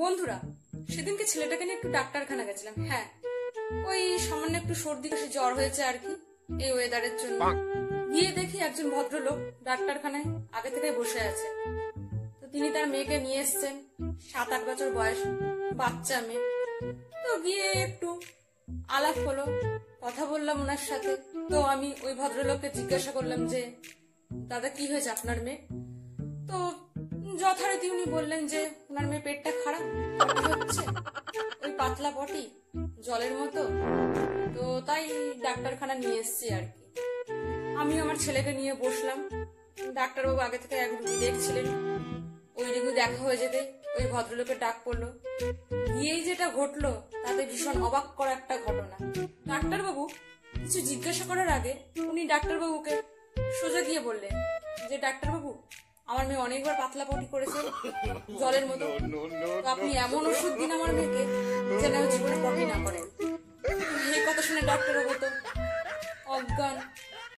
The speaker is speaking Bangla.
বন্ধুরা, সেদিনকে ছেলেটাকে নিয়ে একটু ডাক্তারখানা গেছিলাম। হ্যাঁ, ওই সামান্য একটু সর্দি কাশি জ্বর হয়েছে আর কি, এই ওয়েদারের জন্য। গিয়ে দেখি একজন ভদ্রলোক ডাক্তারখানায় আগে থেকে বসে আছে। তো তিনি তার মেয়েকে নিয়ে এসছেন, 7-8 বছর বয়স, বাচ্চা মেয়ে। তো গিয়ে একটু আলাপ হলো, কথা বললাম ওনার সাথে। তো আমি ওই ভদ্রলোককে জিজ্ঞাসা করলাম যে, দাদা কি হয়েছে আপনার মেয়ে? তো যথারীতি উনি বললেন যে ওনার মেয়ে পেটটা খারাপ হচ্ছে, ওই পাতলা পটি জলের মতো, তো তাই ডাক্তারখানা নিয়ে এসছি আর কি। আমি আমার ছেলেকে নিয়ে বসলাম। ডাক্তারবাবু আগে থেকে এক রুগী দেখছিলেন, ওই রুগী দেখা হয়ে যেতে ওই ভদ্রলোকের ডাক পড়লো। গিয়েই যেটা ঘটলো তাতে ভীষণ অবাক করা একটা ঘটনা। ডাক্তারবাবু কিছু জিজ্ঞাসা করার আগে উনি ডাক্তারবাবুকে সোজা গিয়ে বললেন যে, ডাক্তারবাবু আমার মেয়ে অনেকবার পাতলা পটি করেছে জলের মতো, তো আপনি এমন ওষুধ দিন আমার মেয়েকে যেন জীবনে পটি না করে। এই কথা শুনে ডাক্তারবাবু তো অজ্ঞান।